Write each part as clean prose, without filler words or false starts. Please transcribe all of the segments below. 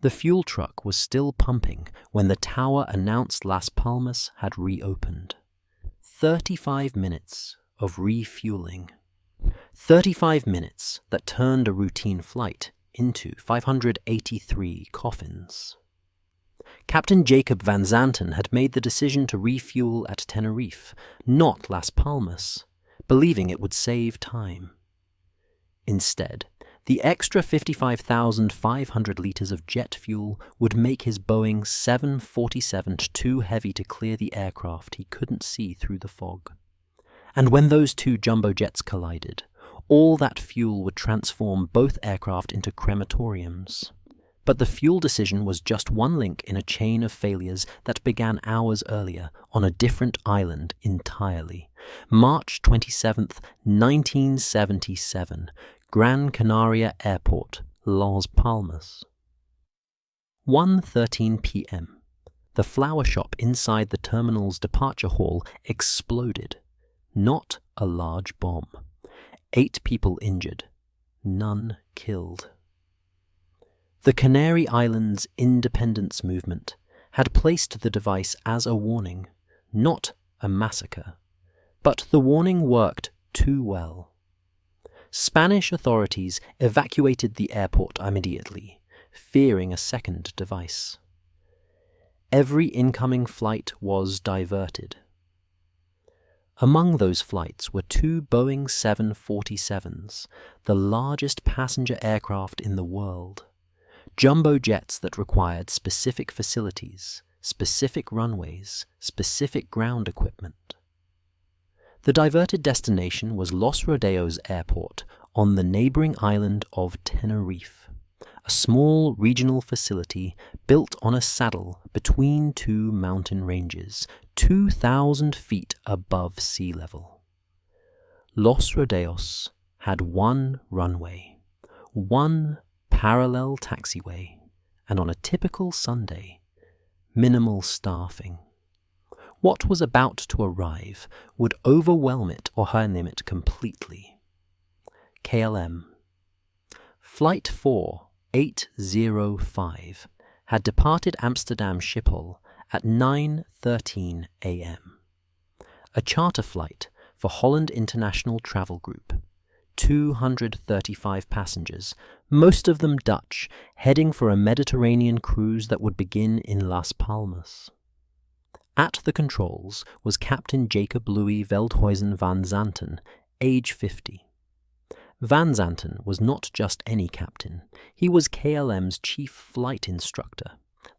The fuel truck was still pumping when the tower announced Las Palmas had reopened. 35 minutes of refueling. 35 minutes that turned a routine flight into 583 coffins. Captain Jacob van Zanten had made the decision to refuel at Tenerife, not Las Palmas, believing it would save time. Instead, the extra 55,500 litres of jet fuel would make his Boeing 747 too heavy to clear the aircraft he couldn't see through the fog. And when those two jumbo jets collided, all that fuel would transform both aircraft into crematoriums. But the fuel decision was just one link in a chain of failures that began hours earlier on a different island entirely. March 27th, 1977, Gran Canaria Airport, Las Palmas. 1:13 p.m. The flower shop inside the terminal's departure hall exploded. Not a large bomb. 8 people injured, none killed. The Canary Islands independence movement had placed the device as a warning, not a massacre. But the warning worked too well. Spanish authorities evacuated the airport immediately, fearing a second device. Every incoming flight was diverted. Among those flights were 2 Boeing 747s, the largest passenger aircraft in the world. Jumbo jets that required specific facilities, specific runways, specific ground equipment. The diverted destination was Los Rodeos Airport on the neighboring island of Tenerife, a small regional facility built on a saddle between 2 mountain ranges, 2,000 feet above sea level. Los Rodeos had 1 runway, 1 parallel taxiway, and on a typical Sunday, minimal staffing. What was about to arrive would overwhelm it or harm it completely. KLM. Flight 4805 had departed Amsterdam Schiphol at 9:13 a.m. A charter flight for Holland International Travel Group. 235 passengers, most of them Dutch, heading for a Mediterranean cruise that would begin in Las Palmas. At the controls was Captain Jacob Louis Veldhuizen van Zanten, age 50. Van Zanten was not just any captain. He was KLM's chief flight instructor,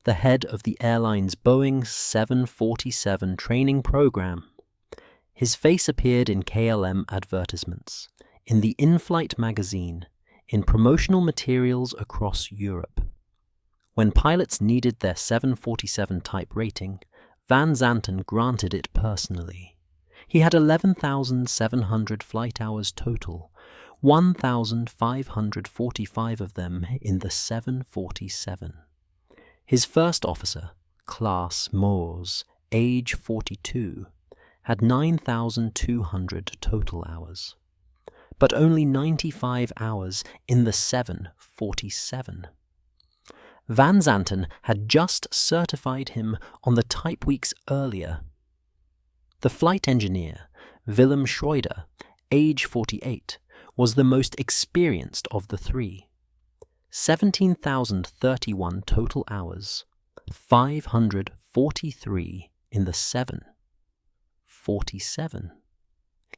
the head of the airline's Boeing 747 training program. His face appeared in KLM advertisements, in the in-flight magazine, in promotional materials across Europe. When pilots needed their 747 type rating, Van Zanten granted it personally. He had 11,700 flight hours total, 1,545 of them in the 747. His first officer, Klaas Moors, age 42, had 9,200 total hours, but only 95 hours in the 747. Van Zanten had just certified him on the type weeks earlier. The flight engineer, Willem Schreuder, age 48, was the most experienced of the 3. 17,031 total hours, 543 in the 747.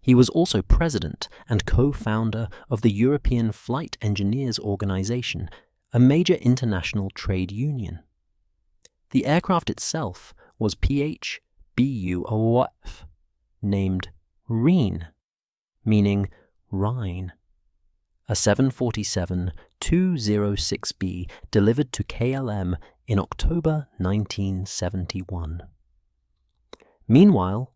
He was also president and co-founder of the European Flight Engineers Organization, a major international trade union. The aircraft itself was PHBUOF, named Rhine, meaning Rhine, a 747-206B delivered to KLM in October 1971. Meanwhile,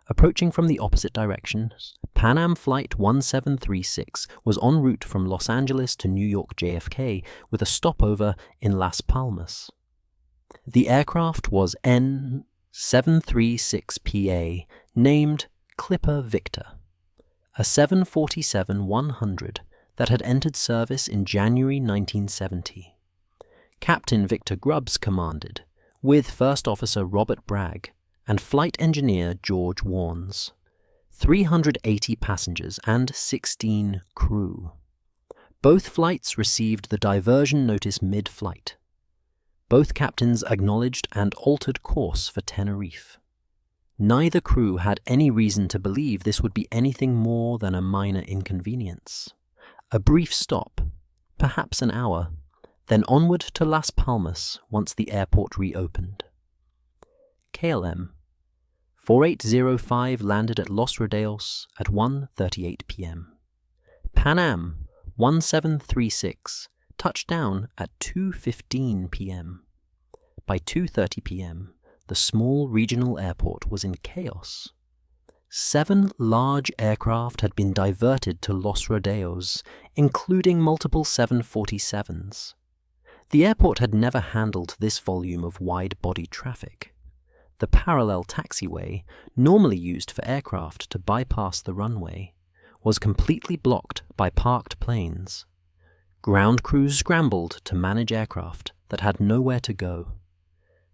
approaching from the opposite direction, Pan Am Flight 1736 was en route from Los Angeles to New York JFK with a stopover in Las Palmas. The aircraft was N736PA, named Clipper Victor, a 747-100 that had entered service in January 1970. Captain Victor Grubbs commanded, with First Officer Robert Bragg and Flight Engineer George Warnes. 380 passengers and 16 crew. Both flights received the diversion notice mid-flight. Both captains acknowledged and altered course for Tenerife. Neither crew had any reason to believe this would be anything more than a minor inconvenience. A brief stop, perhaps an hour, then onward to Las Palmas once the airport reopened. KLM 4805 landed at Los Rodeos at 1:38 p.m. Pan Am 1736 touched down at 2:15 p.m. By 2:30 p.m., the small regional airport was in chaos. 7 large aircraft had been diverted to Los Rodeos, including multiple 747s. The airport had never handled this volume of wide-body traffic. The parallel taxiway, normally used for aircraft to bypass the runway, was completely blocked by parked planes. Ground crews scrambled to manage aircraft that had nowhere to go.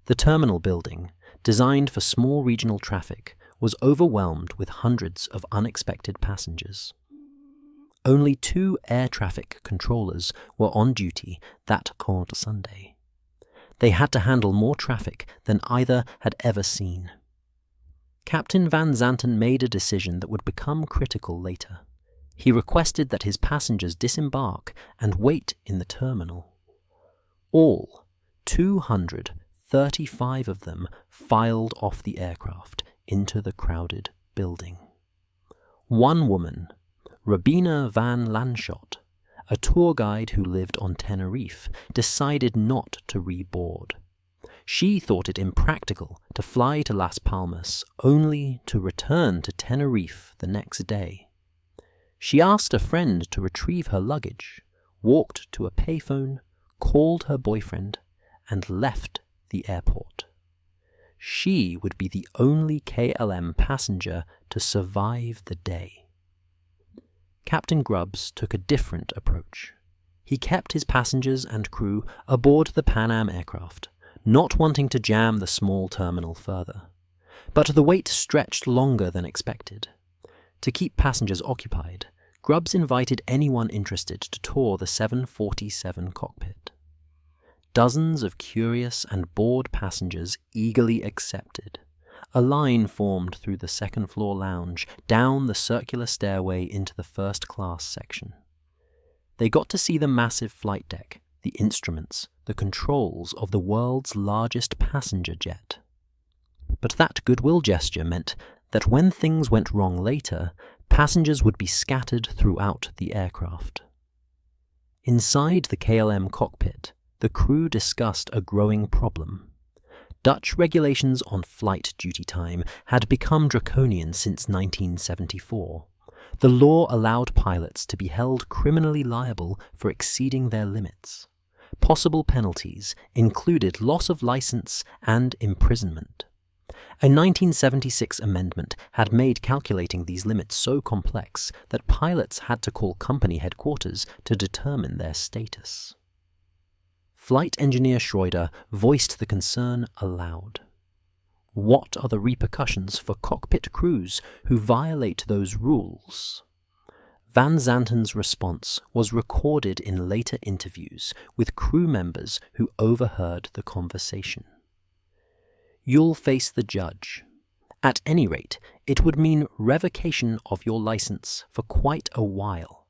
The terminal building, designed for small regional traffic, was overwhelmed with hundreds of unexpected passengers. Only 2 air traffic controllers were on duty that cold Sunday. They had to handle more traffic than either had ever seen. Captain van Zanten made a decision that would become critical later. He requested that his passengers disembark and wait in the terminal. All 235 of them filed off the aircraft into the crowded building. One woman, Rabina van Lanschot, a tour guide who lived on Tenerife, decided not to reboard. She thought it impractical to fly to Las Palmas only to return to Tenerife the next day. She asked a friend to retrieve her luggage, walked to a payphone, called her boyfriend, and left the airport. She would be the only KLM passenger to survive the day. Captain Grubbs took a different approach. He kept his passengers and crew aboard the Pan Am aircraft, not wanting to jam the small terminal further. But the wait stretched longer than expected. To keep passengers occupied, Grubbs invited anyone interested to tour the 747 cockpit. Dozens of curious and bored passengers eagerly accepted. A line formed through the second-floor lounge, down the circular stairway into the first-class section. They got to see the massive flight deck, the instruments, the controls of the world's largest passenger jet. But that goodwill gesture meant that when things went wrong later, passengers would be scattered throughout the aircraft. Inside the KLM cockpit, the crew discussed a growing problem. Dutch regulations on flight duty time had become draconian since 1974. The law allowed pilots to be held criminally liable for exceeding their limits. Possible penalties included loss of license and imprisonment. A 1976 amendment had made calculating these limits so complex that pilots had to call company headquarters to determine their status. Flight engineer Schroeder voiced the concern aloud. What are the repercussions for cockpit crews who violate those rules? Van Zanten's response was recorded in later interviews with crew members who overheard the conversation. You'll face the judge. At any rate, it would mean revocation of your license for quite a while,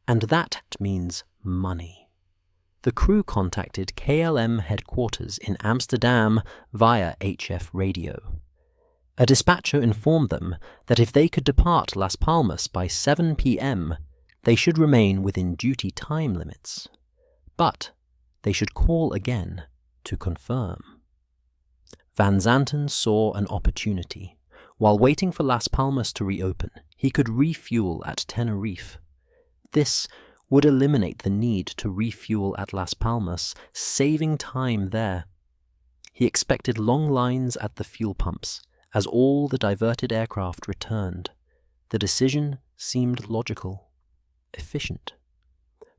and that means money. The crew contacted KLM headquarters in Amsterdam via HF radio. A dispatcher informed them that if they could depart Las Palmas by 7 p.m., they should remain within duty time limits. But they should call again to confirm. Van Zanten saw an opportunity. While waiting for Las Palmas to reopen, he could refuel at Tenerife. This would eliminate the need to refuel at Las Palmas, saving time there. He expected long lines at the fuel pumps as all the diverted aircraft returned. The decision seemed logical, efficient,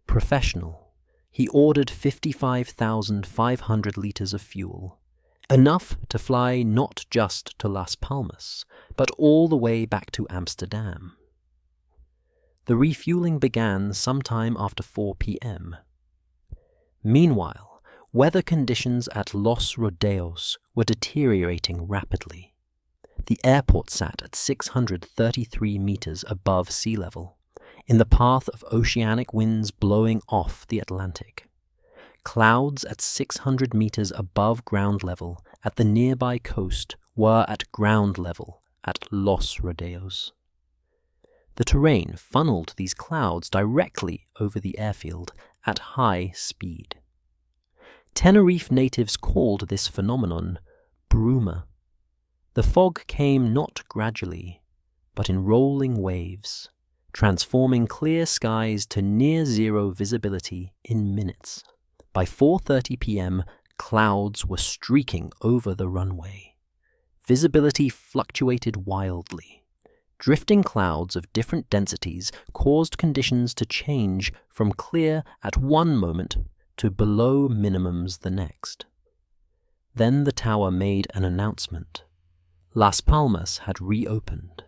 professional, he ordered 55,500 litres of fuel, enough to fly not just to Las Palmas, but all the way back to Amsterdam. The refueling began sometime after 4 p.m. Meanwhile, weather conditions at Los Rodeos were deteriorating rapidly. The airport sat at 633 meters above sea level, in the path of oceanic winds blowing off the Atlantic. Clouds at 600 meters above ground level at the nearby coast were at ground level at Los Rodeos. The terrain funneled these clouds directly over the airfield at high speed. Tenerife natives called this phenomenon bruma. The fog came not gradually, but in rolling waves, transforming clear skies to near-zero visibility in minutes. By 4:30 p.m., clouds were streaking over the runway. Visibility fluctuated wildly. Drifting clouds of different densities caused conditions to change from clear at one moment to below minimums the next. Then the tower made an announcement. Las Palmas had reopened.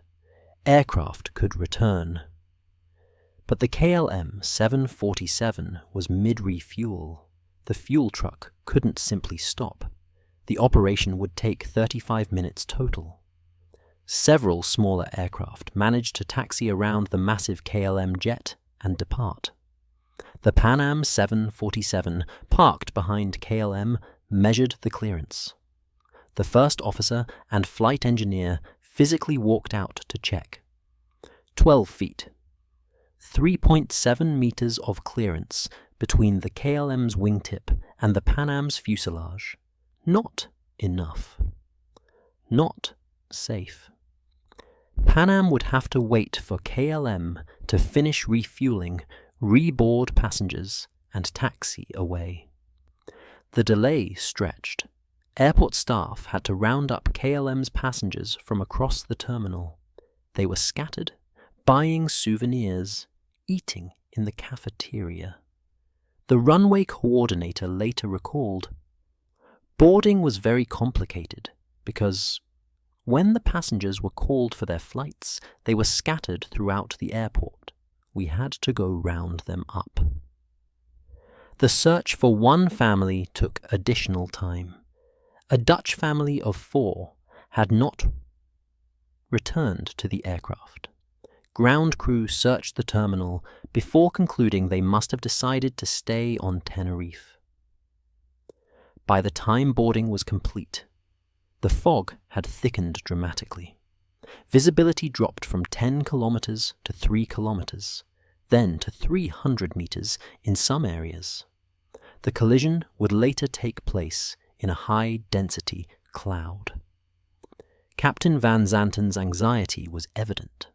Aircraft could return. But the KLM 747 was mid-refuel. The fuel truck couldn't simply stop. The operation would take 35 minutes total. Several smaller aircraft managed to taxi around the massive KLM jet and depart. The Pan Am 747, parked behind KLM, measured the clearance. The first officer and flight engineer physically walked out to check. 12 feet. 3.7 meters of clearance between the KLM's wingtip and the Pan Am's fuselage. Not enough. Not safe. Pan Am would have to wait for KLM to finish refueling, reboard passengers, and taxi away. The delay stretched. Airport staff had to round up KLM's passengers from across the terminal. They were scattered, buying souvenirs, eating in the cafeteria. The runway coordinator later recalled, "Boarding was very complicated because when the passengers were called for their flights, they were scattered throughout the airport. We had to go round them up." The search for one family took additional time. A Dutch family of 4 had not returned to the aircraft. Ground crew searched the terminal before concluding they must have decided to stay on Tenerife. By the time boarding was complete, the fog had thickened dramatically. Visibility dropped from 10 kilometers to 3 kilometers, then to 300 meters in some areas. The collision would later take place in a high-density cloud. Captain van Zanten's anxiety was evident.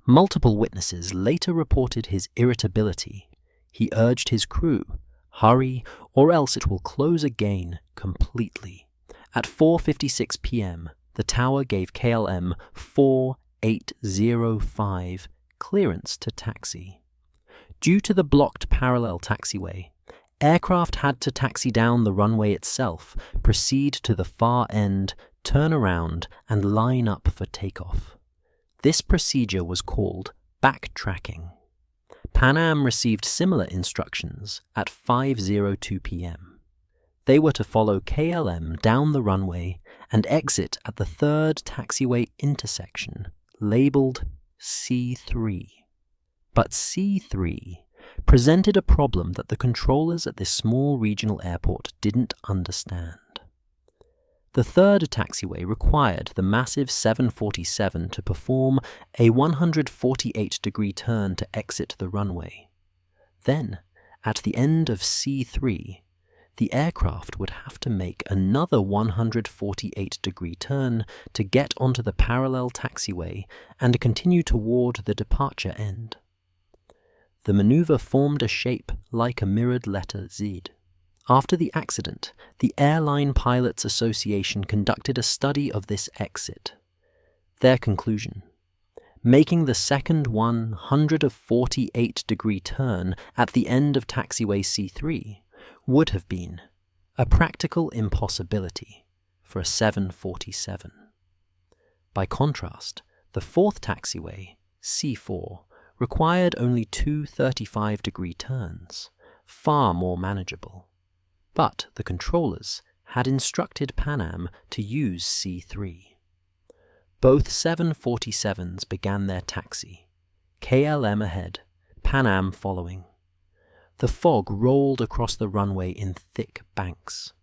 Multiple witnesses later reported his irritability. He urged his crew, "Hurry, or else it will close again completely." At 4:56 p.m., the tower gave KLM 4805 clearance to taxi. Due to the blocked parallel taxiway, aircraft had to taxi down the runway itself, proceed to the far end, turn around, and line up for takeoff. This procedure was called backtracking. Pan Am received similar instructions at 5:02 p.m. They were to follow KLM down the runway and exit at the third taxiway intersection, labeled C3. But C3 presented a problem that the controllers at this small regional airport didn't understand. The third taxiway required the massive 747 to perform a 148-degree turn to exit the runway. Then, at the end of C3, the aircraft would have to make another 148-degree turn to get onto the parallel taxiway and continue toward the departure end. The maneuver formed a shape like a mirrored letter Z. After the accident, the Airline Pilots Association conducted a study of this exit. Their conclusion: making the second 148-degree turn at the end of taxiway C3 would have been a practical impossibility for a 747. By contrast, the fourth taxiway, C4, required only two 35-degree turns, far more manageable. But the controllers had instructed Pan Am to use C3. Both 747s began their taxi, KLM ahead, Pan Am following. The fog rolled across the runway in thick banks.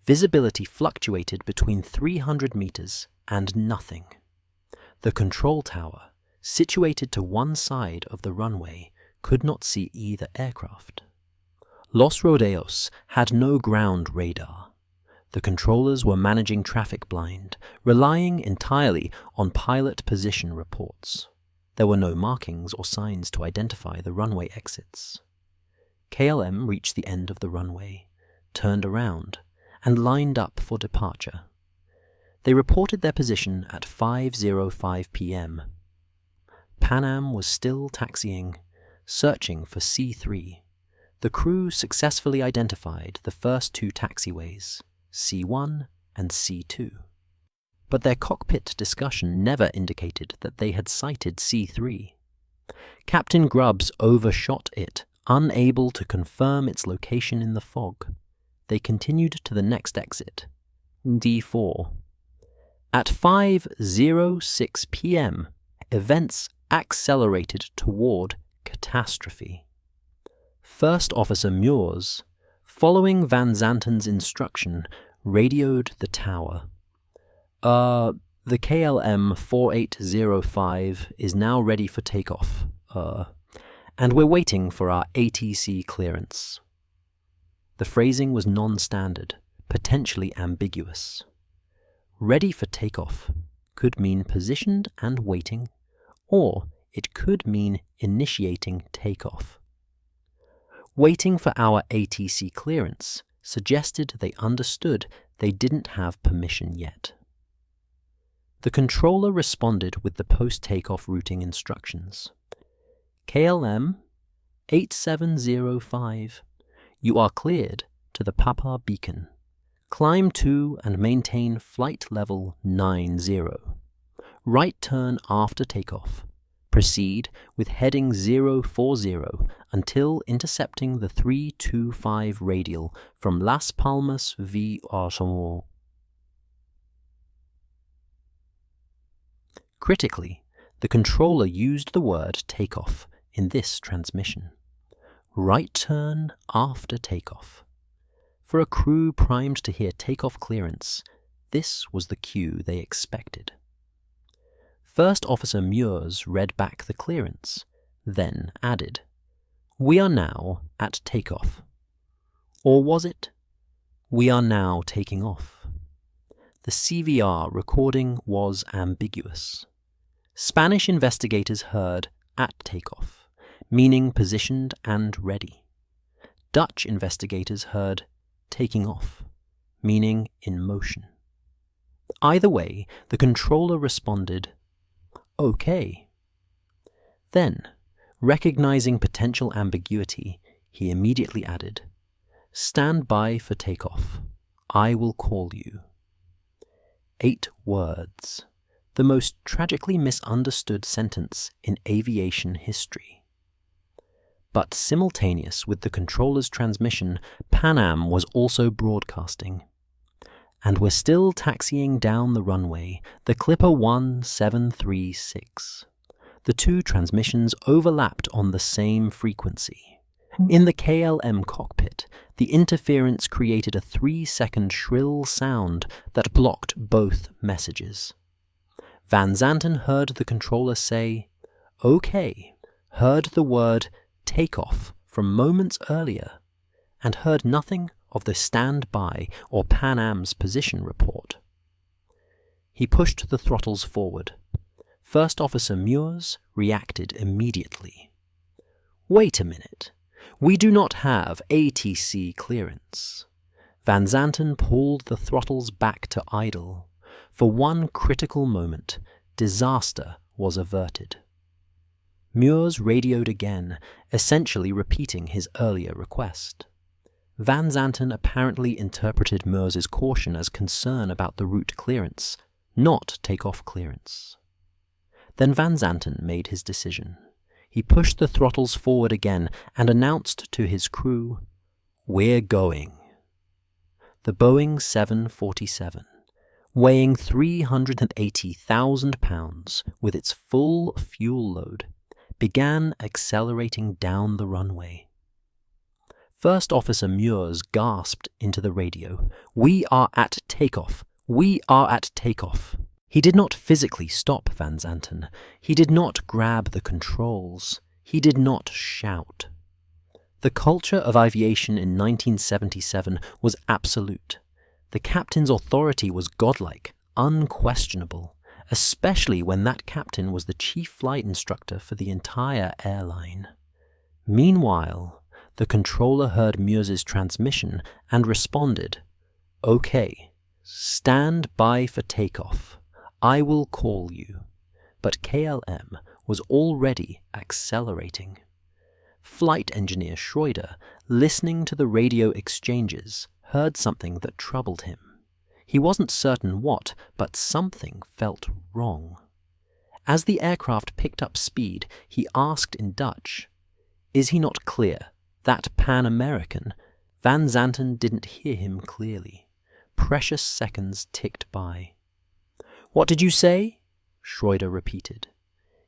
Visibility fluctuated between 300 meters and nothing. The control tower, situated to one side of the runway, could not see either aircraft. Los Rodeos had no ground radar. The controllers were managing traffic blind, relying entirely on pilot position reports. There were no markings or signs to identify the runway exits. KLM reached the end of the runway, turned around, and lined up for departure. They reported their position at 5:05 p.m. Pan Am was still taxiing, searching for C3. The crew successfully identified the first two taxiways, C1 and C2. But their cockpit discussion never indicated that they had sighted C3. Captain Grubbs overshot it, unable to confirm its location in the fog. They continued to the next exit, D4. At 5:06 p.m., events accelerated toward catastrophe. First Officer Muirs, following Van Zanten's instruction, radioed the tower. The KLM 4805 is now ready for takeoff, and we're waiting for our ATC clearance. The phrasing was non-standard, potentially ambiguous. Ready for takeoff could mean positioned and waiting, or it could mean initiating takeoff. Waiting for our ATC clearance suggested they understood they didn't have permission yet. The controller responded with the post-takeoff routing instructions. KLM 8705, you are cleared to the Papa beacon. Climb to and maintain flight level 90. Right turn after takeoff. Proceed with heading 040 until intercepting the 325 radial from Las Palmas v. Arsenal. Critically, the controller used the word takeoff in this transmission. Right turn after takeoff. For a crew primed to hear takeoff clearance, this was the cue they expected. First Officer Muirs read back the clearance, then added, "We are now at takeoff." Or was it, "We are now taking off"? The CVR recording was ambiguous. Spanish investigators heard "at takeoff," meaning positioned and ready. Dutch investigators heard "taking off," meaning in motion. Either way, the controller responded, "Okay." Then, recognizing potential ambiguity, he immediately added, "Stand by for takeoff. I will call you." 8 words. The most tragically misunderstood sentence in aviation history. But simultaneous with the controller's transmission, Pan Am was also broadcasting. And we're still taxiing down the runway, the Clipper 1736. The two transmissions overlapped on the same frequency. In the KLM cockpit, the interference created a 3-second shrill sound that blocked both messages. Van Zanten heard the controller say, "Okay," heard the word "takeoff" from moments earlier, and heard nothing of the standby or Pan Am's position report. He pushed the throttles forward. First Officer Muirs reacted immediately. "Wait a minute. We do not have ATC clearance." Van Zanten pulled the throttles back to idle. For one critical moment, disaster was averted. Muirs radioed again, essentially repeating his earlier request. Van Zanten apparently interpreted Muirs's caution as concern about the route clearance, not takeoff clearance. Then Van Zanten made his decision. He pushed the throttles forward again and announced to his crew, "We're going." The Boeing 747, weighing 380,000 pounds with its full fuel load, began accelerating down the runway. First Officer Muirs gasped into the radio, "We are at takeoff! We are at takeoff!" He did not physically stop Van Zanten. He did not grab the controls. He did not shout. The culture of aviation in 1977 was absolute. The captain's authority was godlike, unquestionable, especially when that captain was the chief flight instructor for the entire airline. Meanwhile, the controller heard Muirs's transmission and responded, "Okay, stand by for takeoff. I will call you." But KLM was already accelerating. Flight engineer Schroeder, listening to the radio exchanges, heard something that troubled him. He wasn't certain what, but something felt wrong. As the aircraft picked up speed, he asked in Dutch, "Is he not clear? That Pan-American?" Van Zanten didn't hear him clearly. Precious seconds ticked by. "What did you say?" Schroeder repeated.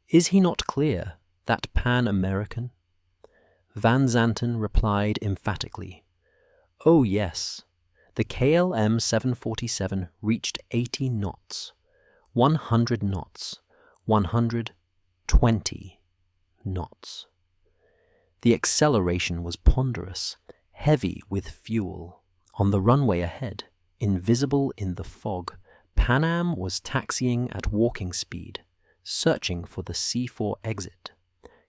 "Is he not clear, that Pan-American?" Van Zanten replied emphatically, "Oh yes." The KLM 747 reached 80 knots, 100 knots, 120 knots. The acceleration was ponderous, heavy with fuel. On the runway ahead, invisible in the fog, Pan Am was taxiing at walking speed, searching for the C4 exit.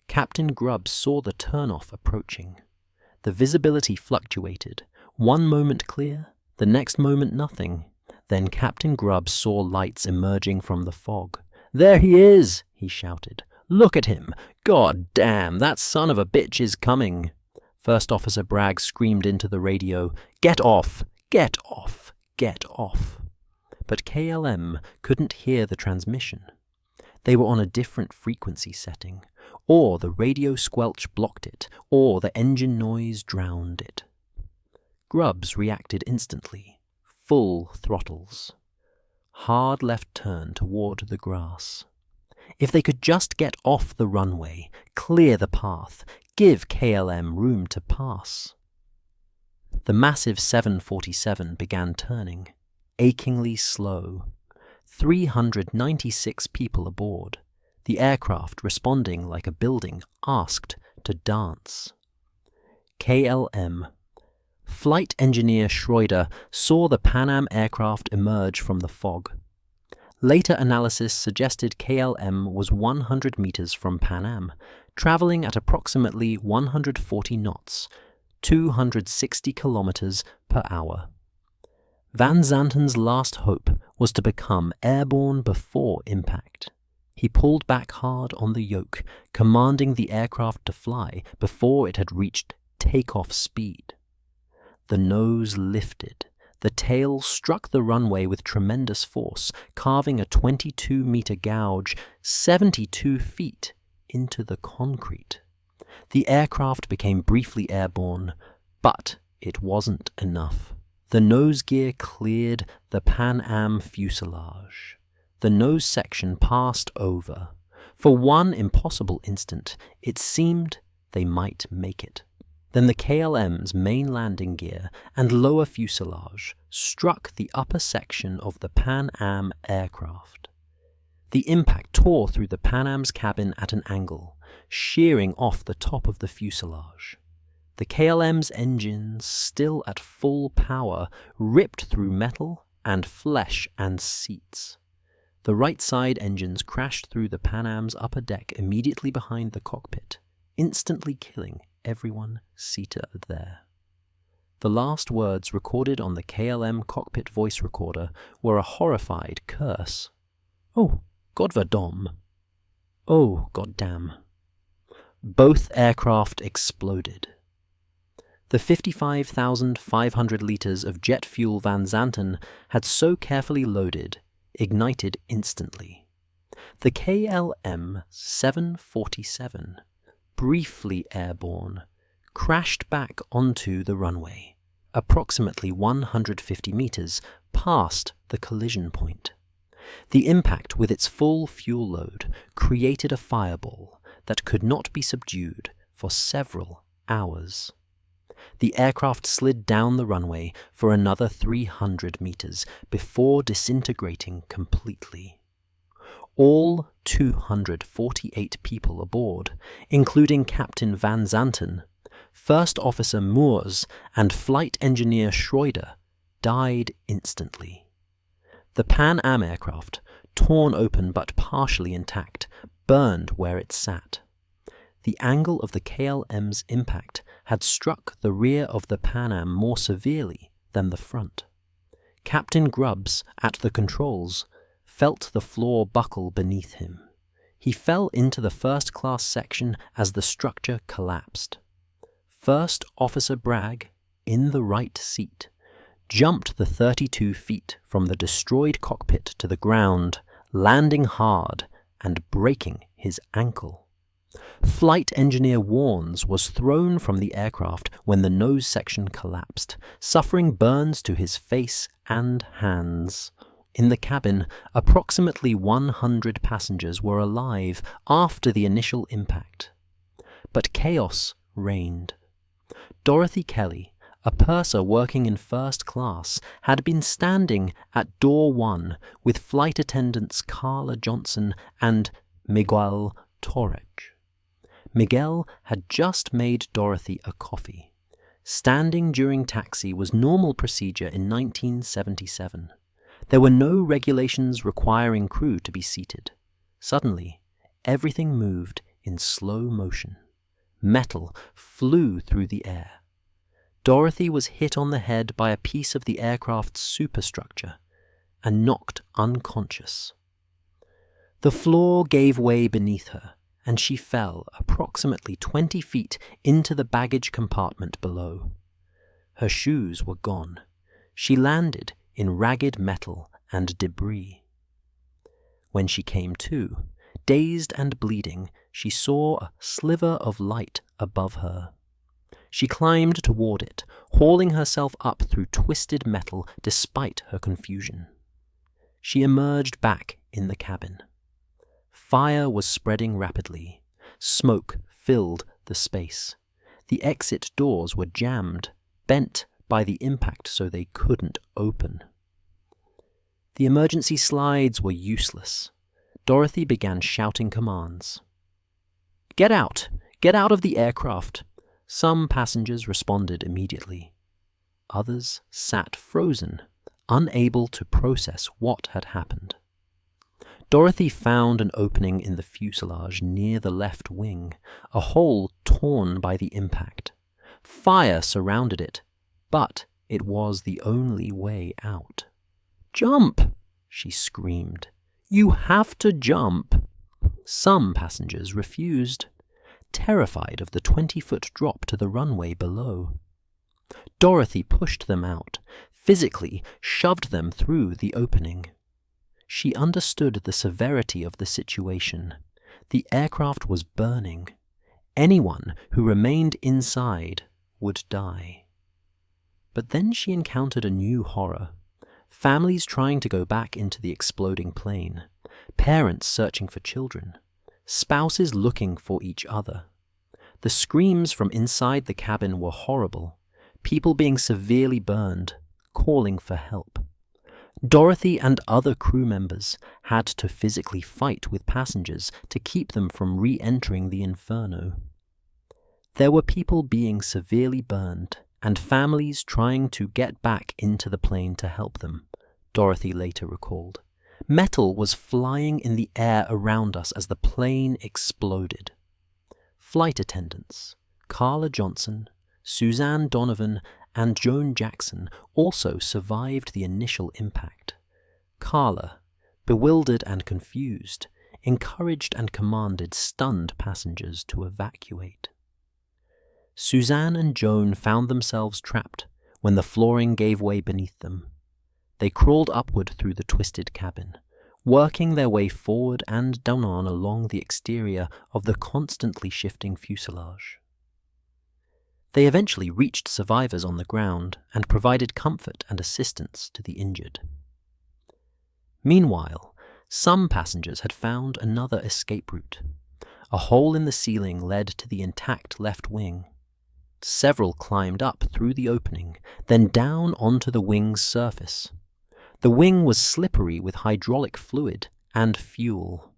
Captain Grubb saw the turnoff approaching. The visibility fluctuated, one moment clear, the next moment nothing. Then Captain Grubb saw lights emerging from the fog. "There he is!" he shouted. "Look at him! God damn, that son of a bitch is coming!" First Officer Bragg screamed into the radio, "Get off! Get off! Get off!" But KLM couldn't hear the transmission. They were on a different frequency setting, or the radio squelch blocked it, or the engine noise drowned it. Grubbs reacted instantly, full throttles. Hard left turn toward the grass. If they could just get off the runway, clear the path, give KLM room to pass. The massive 747 began turning, achingly slow. 396 people aboard. The aircraft, responding like a building, asked to dance. KLM. Flight engineer Schroeder saw the Pan Am aircraft emerge from the fog. Later analysis suggested KLM was 100 meters from Pan Am, traveling at approximately 140 knots, 260 kilometers per hour. Van Zanten's last hope was to become airborne before impact. He pulled back hard on the yoke, commanding the aircraft to fly before it had reached takeoff speed. The nose lifted. The tail struck the runway with tremendous force, carving a 22-meter gouge 72 feet into the concrete. The aircraft became briefly airborne, but it wasn't enough. The nose gear cleared the Pan Am fuselage. The nose section passed over. For one impossible instant, it seemed they might make it. Then the KLM's main landing gear and lower fuselage struck the upper section of the Pan Am aircraft. The impact tore through the Pan Am's cabin at an angle, shearing off the top of the fuselage. The KLM's engines, still at full power, ripped through metal and flesh and seats. The right side engines crashed through the Pan Am's upper deck immediately behind the cockpit, instantly killing everyone seated there. The last words recorded on the KLM cockpit voice recorder were a horrified curse. "Oh, Godverdomme." Oh, goddamn. Both aircraft exploded. The 55,500 litres of jet fuel Van Zanten had so carefully loaded, ignited instantly. The KLM 747, briefly airborne, crashed back onto the runway, approximately 150 metres past the collision point. The impact with its full fuel load created a fireball that could not be subdued for several hours. The aircraft slid down the runway for another 300 meters before disintegrating completely. All 248 people aboard, including Captain Van Zanten, First Officer Moores, and Flight Engineer Schroeder, died instantly. The Pan Am aircraft, torn open but partially intact, burned where it sat. The angle of the KLM's impact had struck the rear of the Pan Am more severely than the front. Captain Grubbs, at the controls, felt the floor buckle beneath him. He fell into the first-class section as the structure collapsed. First Officer Bragg, in the right seat, jumped the 32 feet from the destroyed cockpit to the ground, landing hard and breaking his ankle. Flight Engineer Warnes was thrown from the aircraft when the nose section collapsed, suffering burns to his face and hands. In the cabin, approximately 100 passengers were alive after the initial impact. But chaos reigned. Dorothy Kelly, a purser working in first class, had been standing at door 1 with flight attendants Carla Johnson and Miguel Torres. Miguel had just made Dorothy a coffee. Standing during taxi was normal procedure in 1977. There were no regulations requiring crew to be seated. Suddenly, everything moved in slow motion. Metal flew through the air. Dorothy was hit on the head by a piece of the aircraft's superstructure and knocked unconscious. The floor gave way beneath her, and she fell approximately 20 feet into the baggage compartment below. Her shoes were gone. She landed in ragged metal and debris. When she came to, dazed and bleeding, she saw a sliver of light above her. She climbed toward it, hauling herself up through twisted metal despite her confusion. She emerged back in the cabin. Fire was spreading rapidly. Smoke filled the space. The exit doors were jammed, bent by the impact so they couldn't open. The emergency slides were useless. Dorothy began shouting commands. "Get out! Get out of the aircraft!" Some passengers responded immediately. Others sat frozen, unable to process what had happened. Dorothy found an opening in the fuselage near the left wing, a hole torn by the impact. Fire surrounded it, but it was the only way out. "Jump!" she screamed. "You have to jump!" Some passengers refused, terrified of the 20-foot drop to the runway below. Dorothy pushed them out, physically shoved them through the opening. She understood the severity of the situation. The aircraft was burning. Anyone who remained inside would die. But then she encountered a new horror. Families trying to go back into the exploding plane. Parents searching for children. Spouses looking for each other. The screams from inside the cabin were horrible. People being severely burned, calling for help. Dorothy and other crew members had to physically fight with passengers to keep them from re-entering the inferno. There were people being severely burned and families trying to get back into the plane to help them, Dorothy later recalled. Metal was flying in the air around us as the plane exploded. Flight attendants, Carla Johnson, Suzanne Donovan, and Joan Jackson also survived the initial impact. Carla, bewildered and confused, encouraged and commanded stunned passengers to evacuate. Suzanne and Joan found themselves trapped when the flooring gave way beneath them. They crawled upward through the twisted cabin, working their way forward and down along the exterior of the constantly shifting fuselage. They eventually reached survivors on the ground and provided comfort and assistance to the injured. Meanwhile, some passengers had found another escape route. A hole in the ceiling led to the intact left wing. Several climbed up through the opening, then down onto the wing's surface. The wing was slippery with hydraulic fluid and fuel.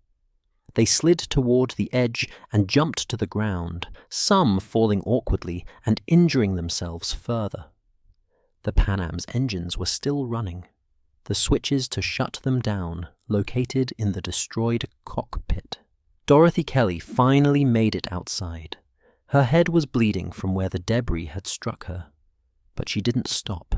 They slid toward the edge and jumped to the ground, some falling awkwardly and injuring themselves further. The Pan Am's engines were still running, the switches to shut them down located in the destroyed cockpit. Dorothy Kelly finally made it outside. Her head was bleeding from where the debris had struck her, but she didn't stop.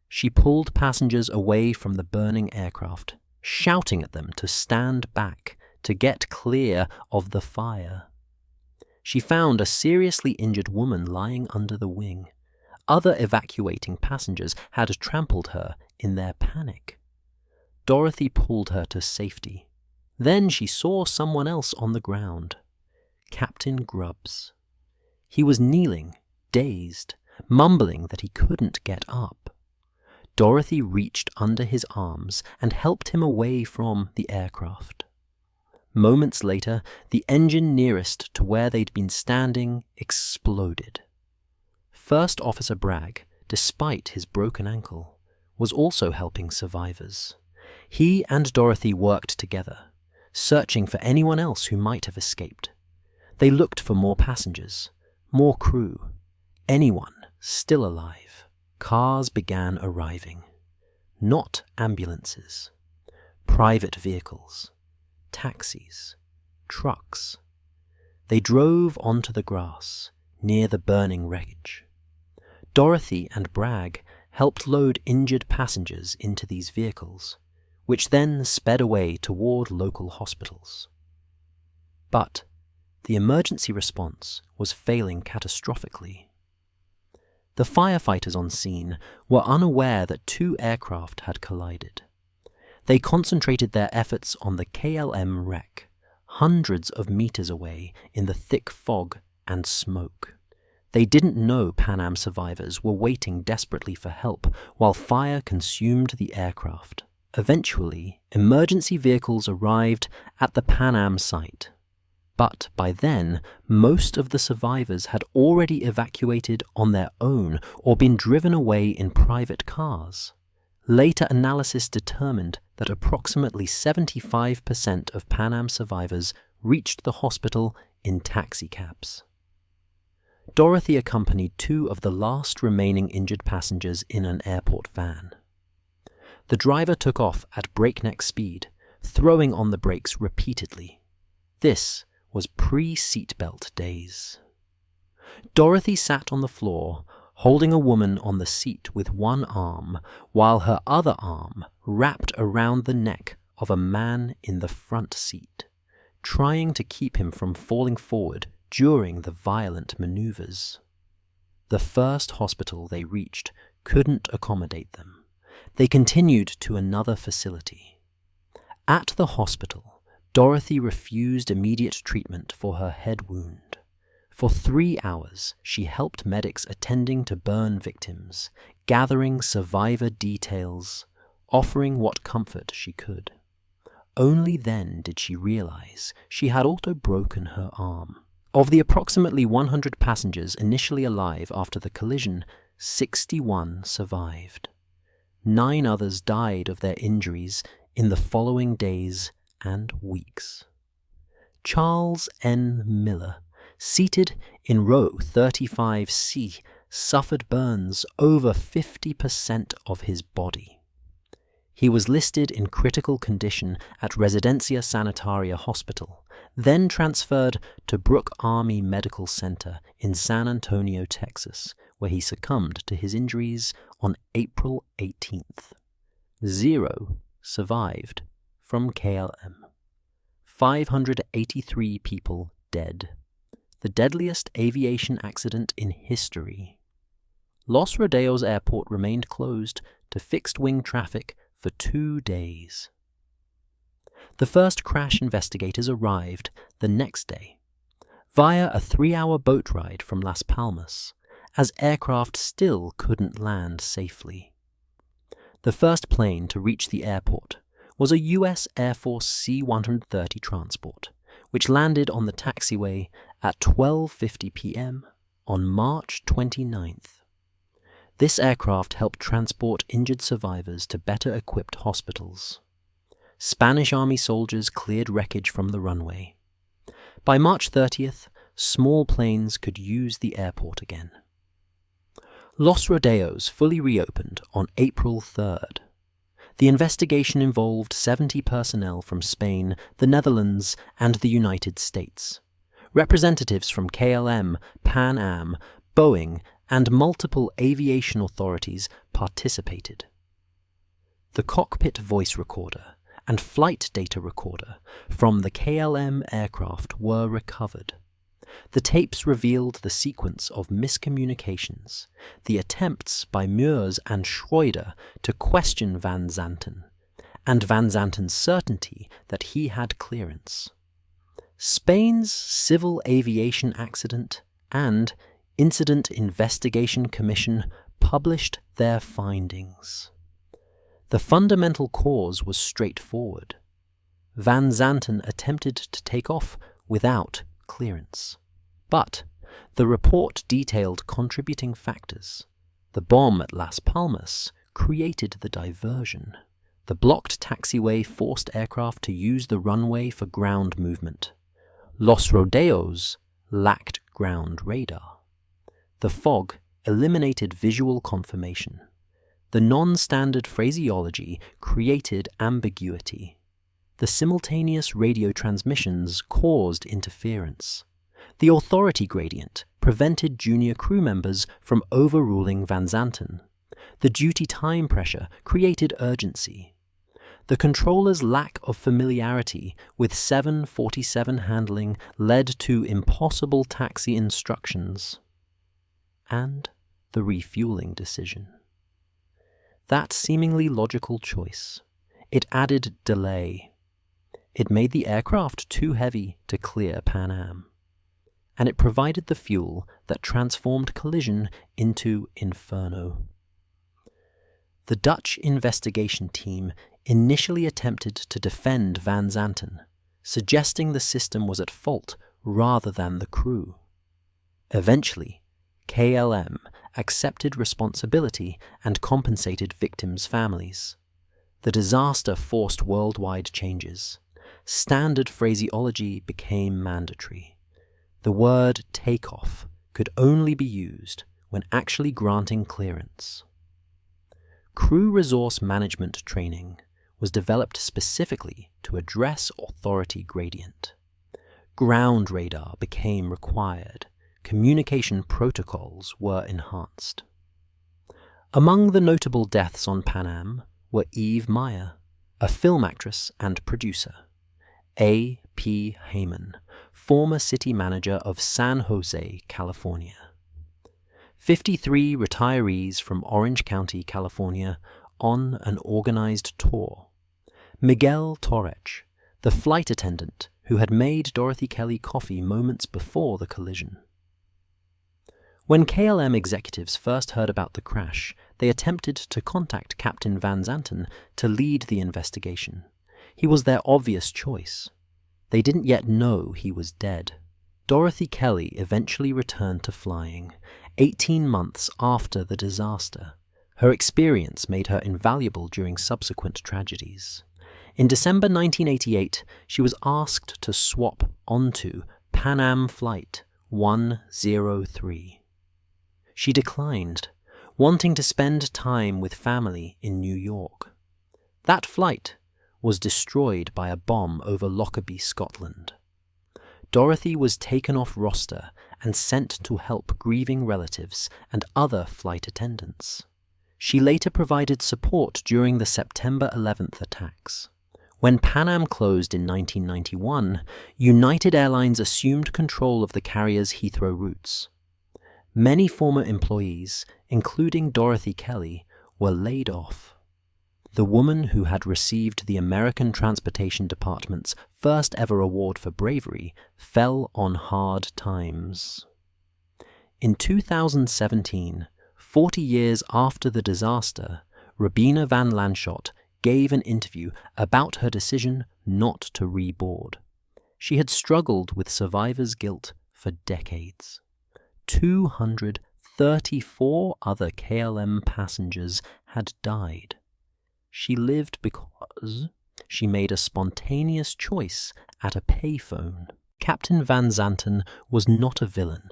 She pulled passengers away from the burning aircraft, shouting at them to stand back, to get clear of the fire. She found a seriously injured woman lying under the wing. Other evacuating passengers had trampled her in their panic. Dorothy pulled her to safety. Then she saw someone else on the ground. Captain Grubbs. He was kneeling, dazed, mumbling that he couldn't get up. Dorothy reached under his arms and helped him away from the aircraft. Moments later, the engine nearest to where they'd been standing exploded. First Officer Bragg, despite his broken ankle, was also helping survivors. He and Dorothy worked together, searching for anyone else who might have escaped. They looked for more passengers, more crew, anyone still alive. Cars began arriving. Not ambulances. Private vehicles. Taxis. Trucks. They drove onto the grass, near the burning wreckage. Dorothy and Bragg helped load injured passengers into these vehicles, which then sped away toward local hospitals. But the emergency response was failing catastrophically. The firefighters on scene were unaware that two aircraft had collided. They concentrated their efforts on the KLM wreck, hundreds of meters away in the thick fog and smoke. They didn't know Pan Am survivors were waiting desperately for help while fire consumed the aircraft. Eventually, emergency vehicles arrived at the Pan Am site. But by then, most of the survivors had already evacuated on their own or been driven away in private cars. Later analysis determined that approximately 75% of Pan Am survivors reached the hospital in taxicabs. Dorothy accompanied two of the last remaining injured passengers in an airport van. The driver took off at breakneck speed, throwing on the brakes repeatedly. This was pre-seatbelt days. Dorothy sat on the floor, holding a woman on the seat with one arm, while her other arm wrapped around the neck of a man in the front seat, trying to keep him from falling forward during the violent maneuvers. The first hospital they reached couldn't accommodate them. They continued to another facility. At the hospital, Dorothy refused immediate treatment for her head wound. For 3 hours, she helped medics attending to burn victims, gathering survivor details, offering what comfort she could. Only then did she realize she had also broken her arm. Of the approximately 100 passengers initially alive after the collision, 61 survived. 9 others died of their injuries in the following days and weeks. Charles N. Miller, seated in row 35C, suffered burns over 50% of his body. He was listed in critical condition at Residencia Sanitaria Hospital, then transferred to Brooke Army Medical Center in San Antonio, Texas, where he succumbed to his injuries on April 18th. 0 survived from KLM. 583 people dead. The deadliest aviation accident in history. Los Rodeos Airport remained closed to fixed-wing traffic for 2 days. The first crash investigators arrived the next day, via a 3-hour boat ride from Las Palmas, as aircraft still couldn't land safely. The first plane to reach the airport was a U.S. Air Force C-130 transport, which landed on the taxiway at 12:50 p.m. on March 29th. This aircraft helped transport injured survivors to better equipped hospitals. Spanish Army soldiers cleared wreckage from the runway. By March 30th, small planes could use the airport again. Los Rodeos fully reopened on April 3rd. The investigation involved 70 personnel from Spain, the Netherlands, and the United States. Representatives from KLM, Pan Am, Boeing, and multiple aviation authorities participated. The cockpit voice recorder and flight data recorder from the KLM aircraft were recovered. The tapes revealed the sequence of miscommunications, the attempts by Meurs and Schroeder to question Van Zanten, and Van Zanten's certainty that he had clearance. Spain's Civil Aviation Accident and Incident Investigation Commission published their findings. The fundamental cause was straightforward. Van Zanten attempted to take off without clearance. But the report detailed contributing factors. The bomb at Las Palmas created the diversion. The blocked taxiway forced aircraft to use the runway for ground movement. Los Rodeos lacked ground radar. The fog eliminated visual confirmation. The non-standard phraseology created ambiguity. The simultaneous radio transmissions caused interference. The authority gradient prevented junior crew members from overruling Van Zanten. The duty time pressure created urgency. The controller's lack of familiarity with 747 handling led to impossible taxi instructions. And the refueling decision. That seemingly logical choice. It added delay. It made the aircraft too heavy to clear Pan Am. And it provided the fuel that transformed collision into inferno. The Dutch investigation team initially attempted to defend Van Zanten, suggesting the system was at fault rather than the crew. Eventually, KLM accepted responsibility and compensated victims' families. The disaster forced worldwide changes. Standard phraseology became mandatory. The word takeoff could only be used when actually granting clearance. Crew resource management training was developed specifically to address authority gradient. Ground radar became required. Communication protocols were enhanced. Among the notable deaths on Pan Am were Eve Meyer, a film actress and producer, A. P. Heyman, former city manager of San Jose, California. 53 retirees from Orange County, California, on an organized tour. Miguel Torres, the flight attendant who had made Dorothy Kelly coffee moments before the collision. When KLM executives first heard about the crash, they attempted to contact Captain Van Zanten to lead the investigation. He was their obvious choice. They didn't yet know he was dead. Dorothy Kelly eventually returned to flying, 18 months after the disaster. Her experience made her invaluable during subsequent tragedies. In December 1988, she was asked to swap onto Pan Am Flight 103. She declined, wanting to spend time with family in New York. That flight was destroyed by a bomb over Lockerbie, Scotland. Dorothy was taken off roster and sent to help grieving relatives and other flight attendants. She later provided support during the September 11th attacks. When Pan Am closed in 1991, United Airlines assumed control of the carrier's Heathrow routes. Many former employees, including Dorothy Kelly, were laid off. The woman who had received the American Transportation Department's first ever award for bravery fell on hard times. In 2017, 40 years after the disaster, Rabina van Lanschot gave an interview about her decision not to reboard. She had struggled with survivor's guilt for decades. 234 other KLM passengers had died. She lived because she made a spontaneous choice at a payphone. Captain van Zanten was not a villain.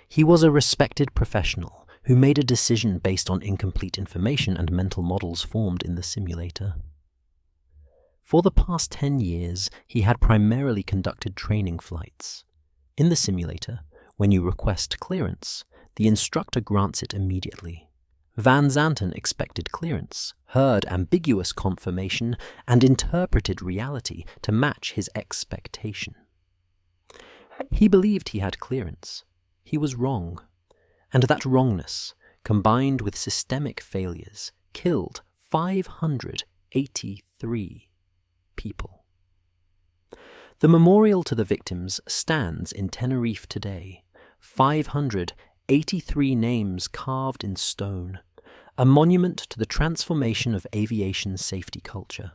He was a respected professional who made a decision based on incomplete information and mental models formed in the simulator. For the past 10 years, he had primarily conducted training flights. In the simulator, when you request clearance, the instructor grants it immediately. Van Zanten expected clearance, heard ambiguous confirmation, and interpreted reality to match his expectation. He believed he had clearance. He was wrong. And that wrongness, combined with systemic failures, killed 583 people. The memorial to the victims stands in Tenerife today, 583 names carved in stone, a monument to the transformation of aviation safety culture.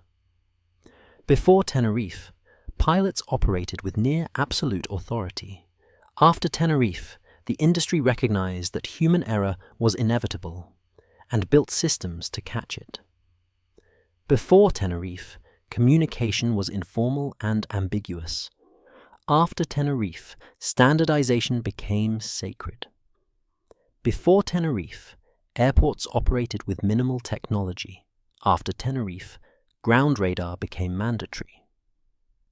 Before Tenerife, pilots operated with near absolute authority. After Tenerife, the industry recognized that human error was inevitable and built systems to catch it. Before Tenerife, communication was informal and ambiguous. After Tenerife, standardization became sacred. Before Tenerife, airports operated with minimal technology. After Tenerife, ground radar became mandatory.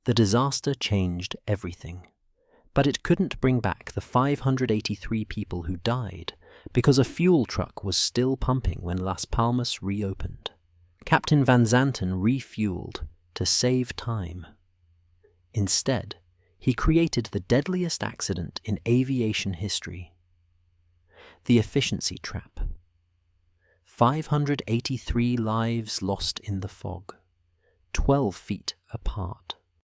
The disaster changed everything, but it couldn't bring back the 583 people who died because a fuel truck was still pumping when Las Palmas reopened. Captain van Zanten refueled to save time. Instead, he created the deadliest accident in aviation history. The efficiency trap. 583 lives lost in the fog, 12 feet apart.